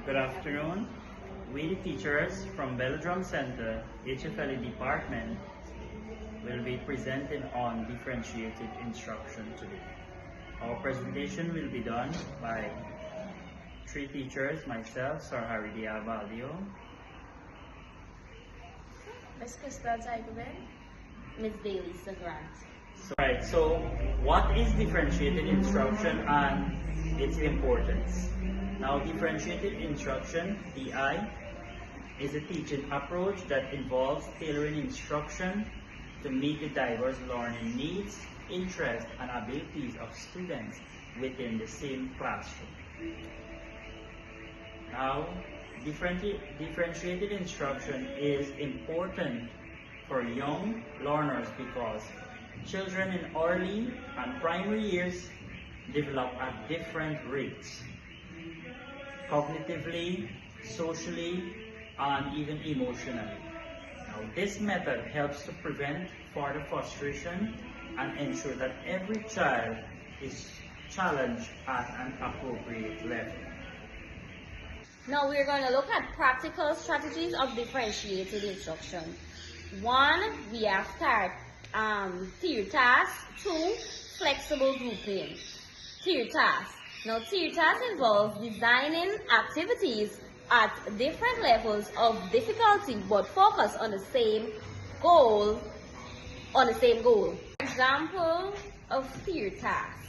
Good afternoon. We, the teachers from Belladrum Center, HFLE Department, will be presenting on differentiated instruction today. Our presentation will be done by three teachers, myself, Sir Harry Diavalio, Ms. Krista Zaigubin, Ms. Bailey Grant. So what is differentiated instruction and its importance? Now, differentiated instruction, DI, is a teaching approach that involves tailoring instruction to meet the diverse learning needs, interests, and abilities of students within the same classroom. Now, differentiated instruction is important for young learners because children in early and primary years develop at different rates, cognitively, socially, and even emotionally. Now, this method helps to prevent further frustration and ensure that every child is challenged at an appropriate level. Now we're going to look at practical strategies of differentiated instruction. 1, we have theory tasks. 2, flexible grouping. Theory tasks. Now theory tasks involve designing activities at different levels of difficulty but focus on the same goal. Example of theory tasks.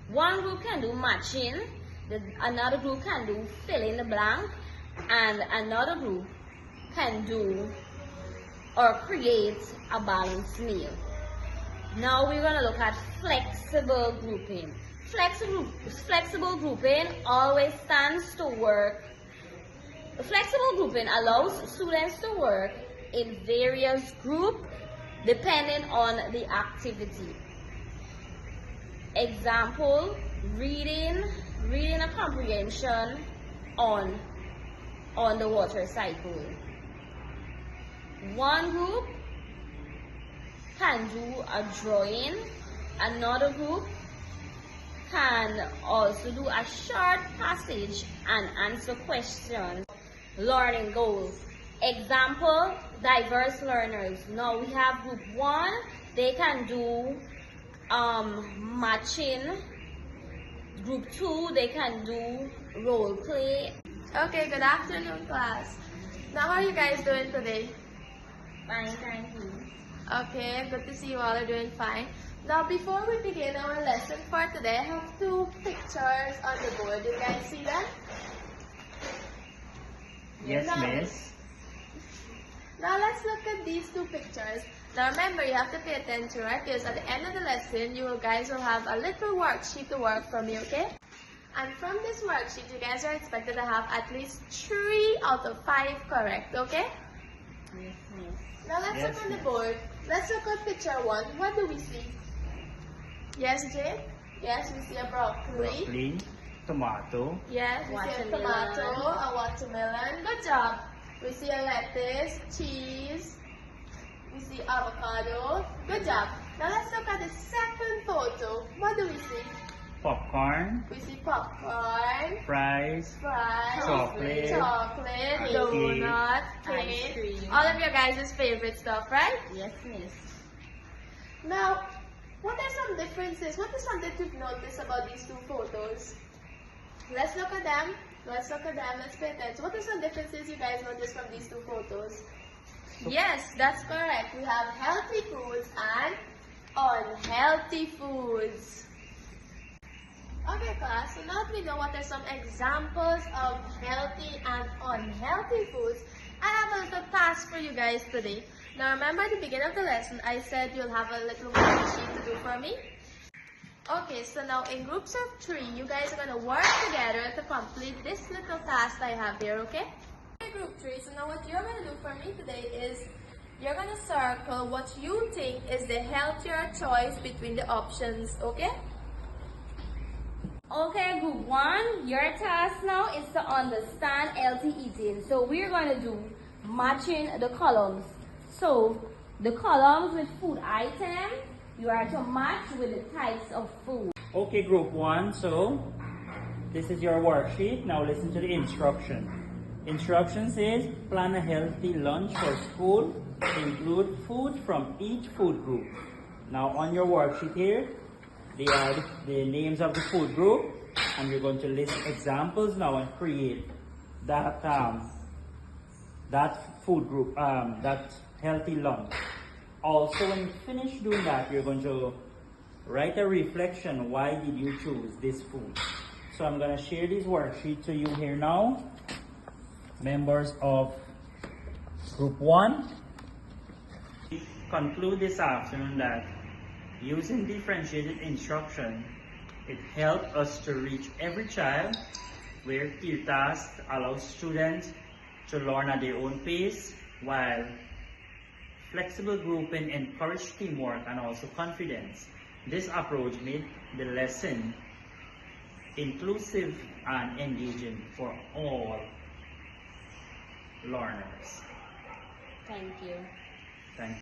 One group can do matching, another group can do fill in the blank, and another group can do or create a balanced meal. Now we're going to look at flexible grouping. Flexible grouping always stands to work. Flexible grouping allows students to work in various groups depending on the activity. Example, reading a comprehension on the water cycle. One group can do a drawing, another group can also do a short passage and answer questions. Learning goals. Example, diverse learners. Now we have group 1, they can do matching. Group 2, they can do role play. Okay, good afternoon, class. Now, how are you guys doing today? Fine, thank you. Okay, good to see you all are doing fine. Now, before we begin our lesson for today, I have 2 pictures on the board. You guys see them? Yes, miss. Now, let's look at these 2 pictures. Now, remember, you have to pay attention, right? Because at the end of the lesson, you guys will have a little worksheet to work from you, okay? And from this worksheet, you guys are expected to have at least 3 out of 5 correct, okay? Yes, miss. Now, let's look on the board. Let's look at picture 1. What do we see? Yes, Jay? Yes, we see a broccoli. Broccoli, tomato, Yes, we see a Watermelon. tomato, a watermelon. Good job. We see a lettuce, cheese. We see avocado. Good job. Now let's look at the second photo. What do we see? popcorn, We see popcorn, fries, fries, chocolate, chocolate, donut, Ice cake. cream. All of your guys' favorite stuff, right? Yes, miss. Now, what are some differences? What is something you've noticed about these 2 photos? Let's look at them. Let's look at them. Let's pay attention. What are some differences you guys noticed from these 2 photos? Yes, that's correct. We have healthy foods and unhealthy foods. Okay, class. So now that we know what are some examples of healthy and unhealthy foods, I have a little task for you guys today. Now remember at the beginning of the lesson, I said you'll have a little worksheet to do for me. Okay, so now in groups of 3, you guys are going to work together to complete this little task I have here, okay? Okay, group 3, so now what you're going to do for me today is you're going to circle what you think is the healthier choice between the options, okay? Okay, group 1, your task now is to understand healthy eating. So we're going to do matching the columns. So the columns with food items, you are to match with the types of food. Okay, group 1, so this is your worksheet. Now listen to the instruction. Instruction says, plan a healthy lunch for school. Include food from each food group. Now on your worksheet here, they are the names of the food group, and we're going to list examples now and create that that food group, that healthy lunch. Also, when you finish doing that, you're going to write a reflection. Why did you choose this food? So I'm going to share this worksheet to you here now. Members of Group 1. We conclude this afternoon that using differentiated instruction, it helps us to reach every child, where clear tasks allow students to learn at their own pace, while flexible grouping encourages teamwork and also confidence. This approach made the lesson inclusive and engaging for all learners. Thank you. Thank you.